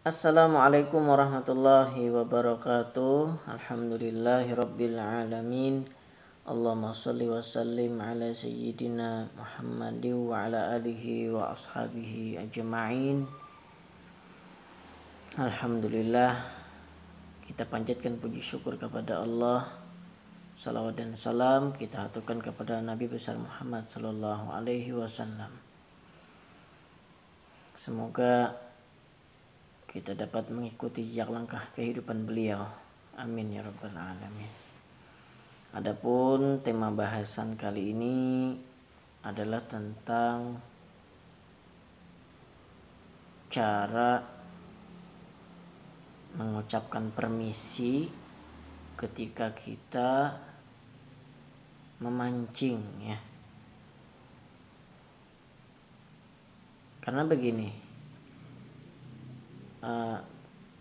Assalamualaikum warahmatullahi wabarakatuh. Alhamdulillahirabbil alamin. Allahumma shalli wa sallim ala sayyidina Muhammadin wa ala alihi wa ashabihi ajma'in. Alhamdulillah, kita panjatkan puji syukur kepada Allah. Salawat dan salam kita haturkan kepada Nabi besar Muhammad sallallahu alaihi wasallam. Semoga kita dapat mengikuti jejak langkah kehidupan beliau. Amin ya rabbal alamin. Adapun tema bahasan kali ini adalah tentang cara mengucapkan permisi ketika kita memancing ya. Karena begini,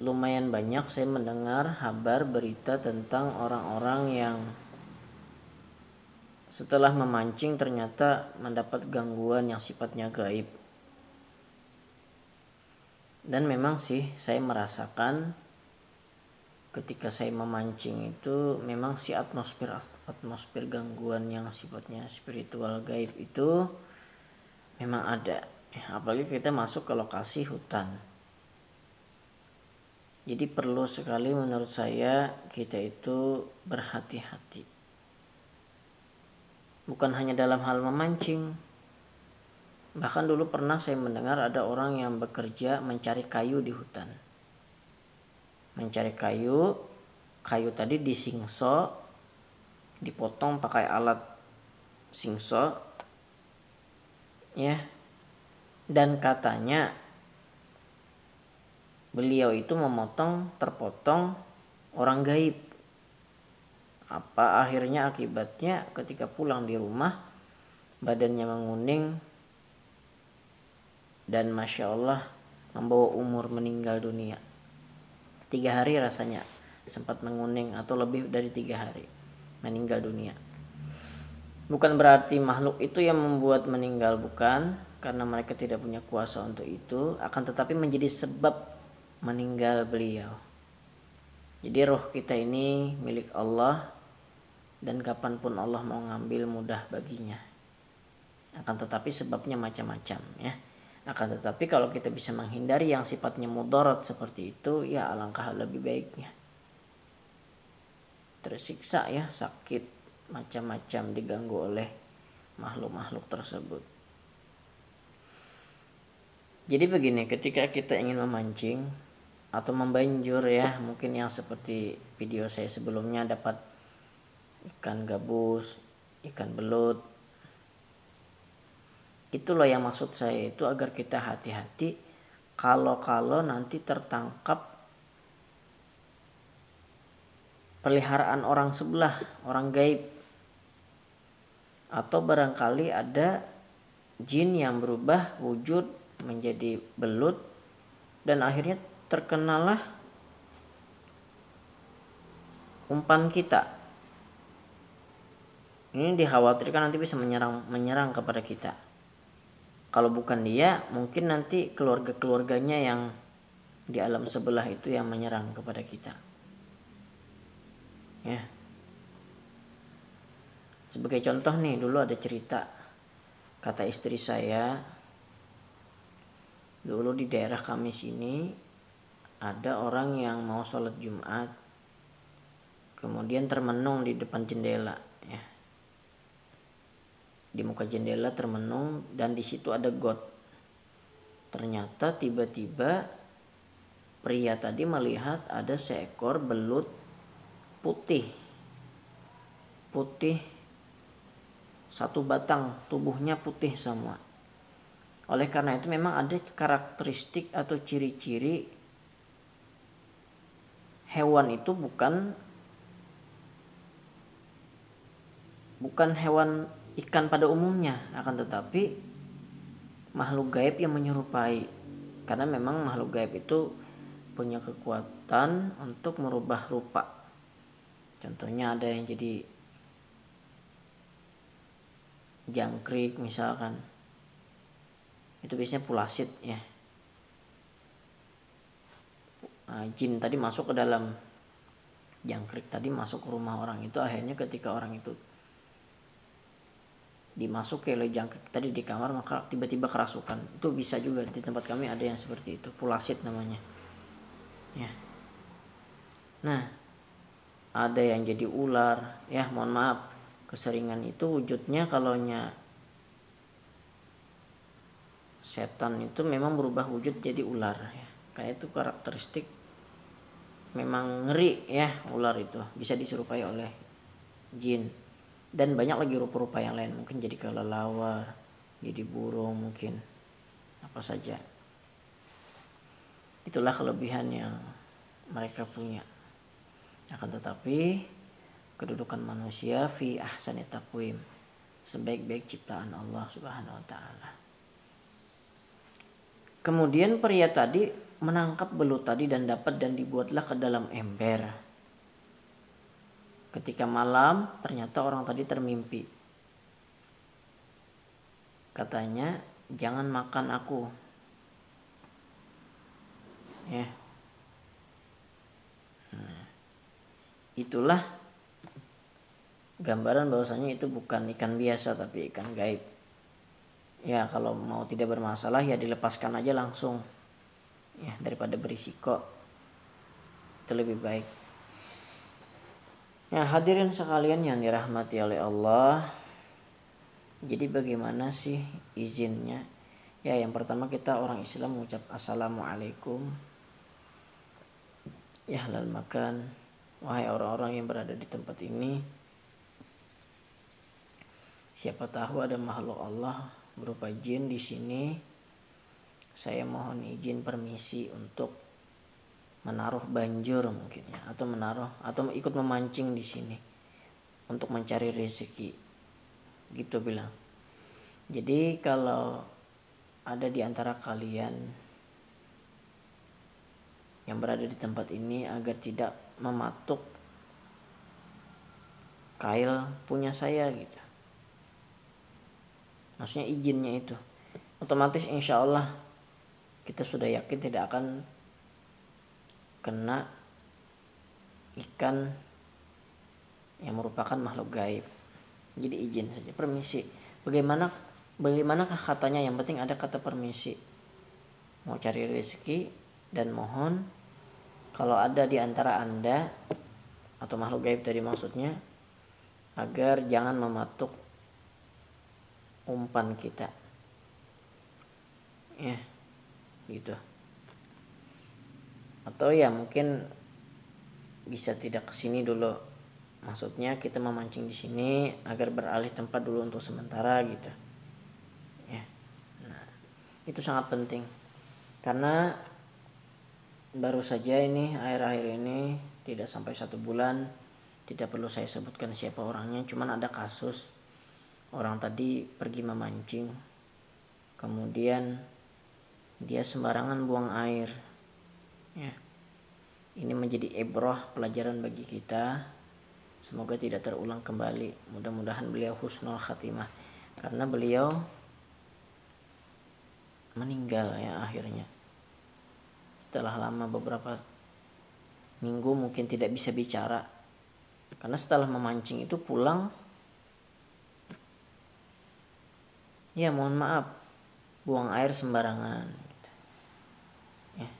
lumayan banyak saya mendengar kabar berita tentang orang-orang yang setelah memancing ternyata mendapat gangguan yang sifatnya gaib. Dan memang sih saya merasakan ketika saya memancing itu memang si atmosfer gangguan yang sifatnya spiritual gaib itu memang ada. Apalagi kita masuk ke lokasi hutan. Jadi perlu sekali menurut saya kita itu berhati-hati. Bukan hanya dalam hal memancing. Bahkan dulu pernah saya mendengar ada orang yang bekerja mencari kayu di hutan. Mencari kayu tadi disingso, dipotong pakai alat singso. Ya. Dan katanya beliau itu terpotong orang gaib. Apa akhirnya akibatnya ketika pulang di rumah badannya menguning dan Masya Allah membawa umur meninggal dunia. 3 hari rasanya sempat menguning atau lebih dari 3 hari meninggal dunia. Bukan berarti makhluk itu yang membuat meninggal, bukan, karena mereka tidak punya kuasa untuk itu, akan tetapi menjadi sebab meninggal beliau. Jadi roh kita ini milik Allah dan kapanpun Allah mau ngambil mudah baginya. Akan tetapi sebabnya macam-macam ya. Akan tetapi kalau kita bisa menghindari yang sifatnya mudarat seperti itu, ya alangkah lebih baiknya. Tersiksa ya, sakit, macam-macam diganggu oleh makhluk-makhluk tersebut. Jadi begini, ketika kita ingin memancing atau membanjur ya, mungkin yang seperti video saya sebelumnya dapat ikan gabus, ikan belut. Itulah yang maksud saya itu agar kita hati-hati kalau nanti tertangkap peliharaan orang sebelah, orang gaib. Atau barangkali ada jin yang berubah wujud menjadi belut dan akhirnya terkenalah umpan kita. Ini dikhawatirkan nanti bisa menyerang kepada kita. Kalau bukan dia, mungkin nanti keluarganya yang di alam sebelah itu yang menyerang kepada kita. Ya. Sebagai contoh nih, dulu ada cerita kata istri saya, dulu di daerah kami sini ada orang yang mau sholat Jumat, kemudian termenung di depan jendela ya. Di muka jendela termenung dan di situ ada got. Ternyata tiba-tiba pria tadi melihat ada seekor belut putih satu batang, tubuhnya putih semua. Oleh karena itu memang ada karakteristik atau ciri-ciri hewan itu bukan hewan ikan pada umumnya, akan tetapi makhluk gaib yang menyerupai. Karena memang makhluk gaib itu punya kekuatan untuk merubah rupa. Contohnya ada yang jadi jangkrik misalkan, itu biasanya pulasit ya. jin tadi masuk ke dalam jangkrik tadi, masuk ke rumah orang itu. Akhirnya ketika orang itu dimasuki oleh jangkrik tadi di kamar, maka tiba-tiba kerasukan. Itu bisa juga, di tempat kami ada yang seperti itu, pulasit namanya ya. Nah, ada yang jadi ular ya, mohon maaf, keseringan itu wujudnya, kalaunya setan itu memang berubah wujud jadi ular ya, karena itu karakteristik memang ngeri ya. Ular itu bisa diserupai oleh jin, dan banyak lagi rupa-rupa yang lain, mungkin jadi kelelawar, jadi burung, mungkin apa saja. Itulah kelebihan yang mereka punya. Akan tetapi kedudukan manusia fi ahsani taqwim, sebaik-baik ciptaan Allah Subhanahu wa taala. Kemudian pria tadi menangkap belut tadi dan dibuatlah ke dalam ember. Ketika malam ternyata orang tadi termimpi. Katanya, jangan makan aku. Ya. Nah, itulah gambaran bahwasanya itu bukan ikan biasa tapi ikan gaib. Ya, kalau mau tidak bermasalah ya dilepaskan aja langsung. Ya, daripada berisiko. Itu lebih baik. Ya, hadirin sekalian yang dirahmati oleh Allah. Jadi bagaimana sih izinnya? Ya, yang pertama kita orang Islam mengucap assalamualaikum. Ya halal makan. Wahai orang-orang yang berada di tempat ini, siapa tahu ada makhluk Allah berupa jin di sini. Saya mohon izin permisi untuk menaruh banjur mungkin ya, atau ikut memancing di sini untuk mencari rezeki. Gitu bilang. Jadi kalau ada di antara kalian yang berada di tempat ini agar tidak mematuk kail punya saya gitu. Maksudnya izinnya itu. Otomatis insya Allah kita sudah yakin tidak akan kena ikan yang merupakan makhluk gaib. Jadi izin saja, permisi. Bagaimanakah katanya, yang penting ada kata permisi. Mau cari rezeki dan mohon kalau ada di antara Anda atau makhluk gaib tadi maksudnya, agar jangan mematuk umpan kita. Ya, gitu. Atau ya mungkin bisa tidak kesini dulu. Maksudnya kita memancing di sini agar beralih tempat dulu untuk sementara gitu. Ya. Nah, itu sangat penting. Karena baru saja ini akhir-akhir ini tidak sampai 1 bulan, tidak perlu saya sebutkan siapa orangnya, cuman ada kasus orang tadi pergi memancing, kemudian dia sembarangan buang air. Ya. Ini menjadi ibrah, pelajaran bagi kita. Semoga tidak terulang kembali. Mudah-mudahan beliau husnul khatimah, karena beliau meninggal ya akhirnya. Setelah lama beberapa minggu mungkin tidak bisa bicara, karena setelah memancing itu pulang, ya mohon maaf, buang air sembarangan gitu. Ya.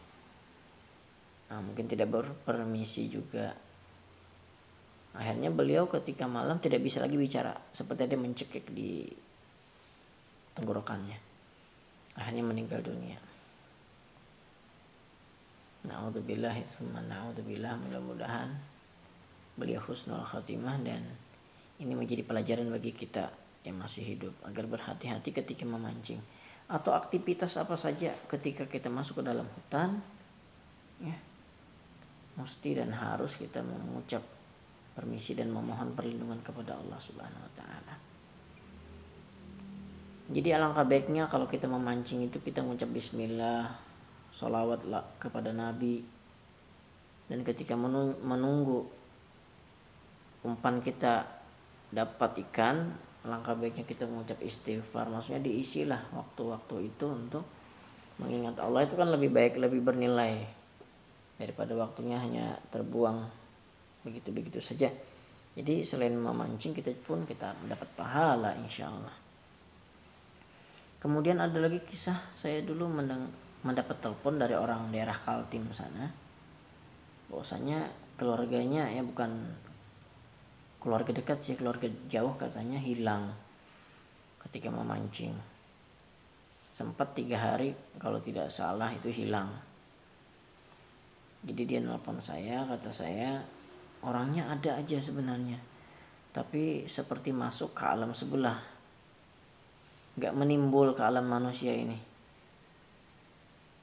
Nah, mungkin tidak berpermisi juga. Akhirnya beliau ketika malam tidak bisa lagi bicara, seperti ada mencekik di tenggorokannya. Akhirnya meninggal dunia. Na'udzubillah, mudah-mudahan beliau husnul khatimah, dan ini menjadi pelajaran bagi kita yang masih hidup agar berhati-hati ketika memancing atau aktivitas apa saja. Ketika kita masuk ke dalam hutan, ya, mesti dan harus kita mengucap permisi dan memohon perlindungan kepada Allah Subhanahu wa taala. Jadi alangkah baiknya kalau kita memancing itu kita mengucap bismillah, sholawat kepada Nabi, dan ketika menunggu umpan kita dapat ikan, alangkah baiknya kita mengucap istighfar. Maksudnya diisilah waktu-waktu itu untuk mengingat Allah, itu kan lebih baik, lebih bernilai daripada waktunya hanya terbuang begitu-begitu saja. Jadi selain memancing kita mendapat pahala insya Allah. Kemudian ada lagi kisah, saya dulu mendapat telepon dari orang daerah Kaltim sana, bahwasanya keluarganya, ya bukan keluarga dekat sih, keluarga jauh, katanya hilang ketika memancing. Sempat 3 hari kalau tidak salah itu hilang. Jadi dia nelpon saya, kata saya orangnya ada aja sebenarnya, tapi seperti masuk ke alam sebelah, gak menimbul ke alam manusia ini.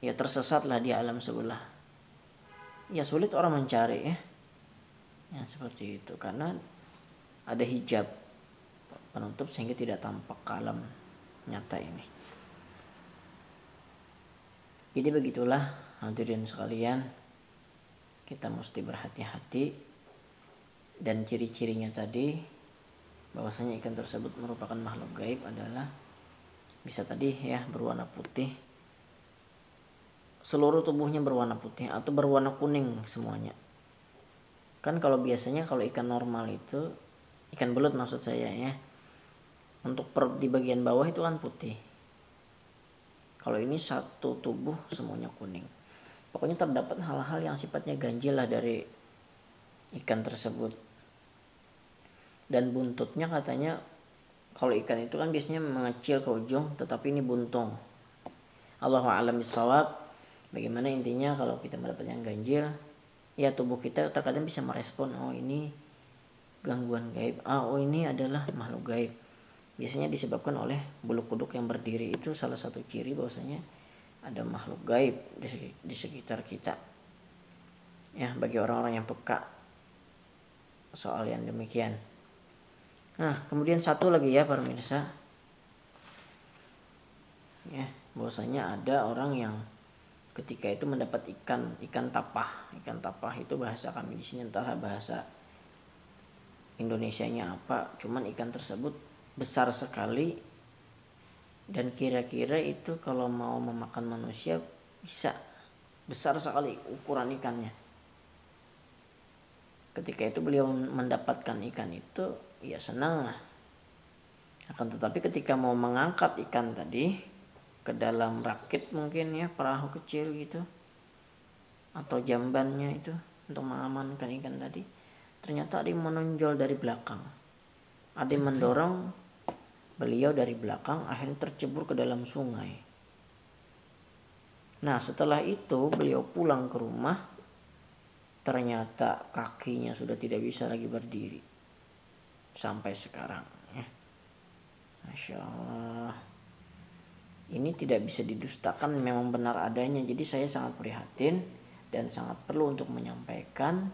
Ya tersesatlah di alam sebelah. Ya sulit orang mencari ya. Ya seperti itu, karena ada hijab penutup sehingga tidak tampak ke alam nyata ini. Jadi begitulah hadirin sekalian, kita mesti berhati-hati. Dan ciri-cirinya tadi, bahwasanya ikan tersebut merupakan makhluk gaib adalah bisa tadi ya berwarna putih, seluruh tubuhnya berwarna putih atau berwarna kuning semuanya. Kan kalau biasanya kalau ikan normal itu, ikan belut maksud saya ya, untuk perut di bagian bawah itu kan putih. Kalau ini satu tubuh semuanya kuning. Pokoknya terdapat hal-hal yang sifatnya ganjil lah dari ikan tersebut. Dan buntutnya katanya, kalau ikan itu kan biasanya mengecil ke ujung, tetapi ini buntung. Allahu a'lam bishawab. Bagaimana intinya kalau kita mendapat yang ganjil, ya tubuh kita terkadang bisa merespon, oh ini gangguan gaib, oh ini adalah makhluk gaib. Biasanya disebabkan oleh bulu kuduk yang berdiri, itu salah satu ciri bahwasanya ada makhluk gaib di sekitar kita. Ya, bagi orang-orang yang peka soal yang demikian. Nah, kemudian satu lagi ya para pemirsa. Ya, bahwasanya ada orang yang ketika itu mendapat ikan tapah. Ikan tapah itu bahasa kami di sini, entahlah bahasa Indonesianya apa, cuman ikan tersebut besar sekali dan kira-kira itu kalau mau memakan manusia bisa, besar sekali ukuran ikannya. Ketika itu beliau mendapatkan ikan itu, ya senang lah. Akan tetapi ketika mau mengangkat ikan tadi ke dalam rakit, mungkin ya perahu kecil gitu atau jambannya itu untuk mengamankan ikan tadi, ternyata ada yang menonjol dari belakang, ada yang mendorong beliau dari belakang, akhirnya tercebur ke dalam sungai. Nah setelah itu beliau pulang ke rumah, ternyata kakinya sudah tidak bisa lagi berdiri sampai sekarang ya. Masya Allah, ini tidak bisa didustakan, memang benar adanya. Jadi saya sangat prihatin dan sangat perlu untuk menyampaikan,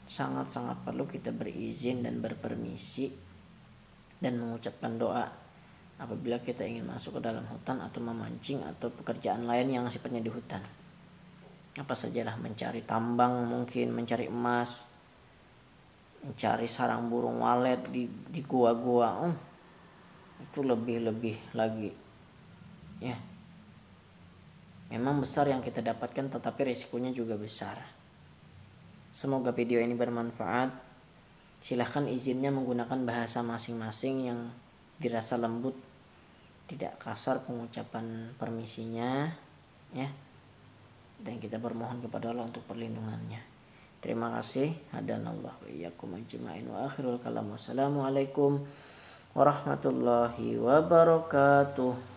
sangat-sangat perlu kita berizin dan berpermisi dan mengucapkan doa apabila kita ingin masuk ke dalam hutan atau memancing atau pekerjaan lain yang sifatnya di hutan. Apa sajalah, mencari tambang, mungkin mencari emas, mencari sarang burung walet di gua-gua, itu lebih lagi ya. Memang besar yang kita dapatkan, tetapi risikonya juga besar. Semoga video ini bermanfaat. Silahkan izinnya menggunakan bahasa masing-masing yang dirasa lembut, tidak kasar pengucapan permisinya ya. Dan kita bermohon kepada Allah untuk perlindungannya. Terima kasih. Hadanallah wa iyyakum ajma'in wa akhirul kalam. Wassalamualaikum warahmatullahi wabarakatuh.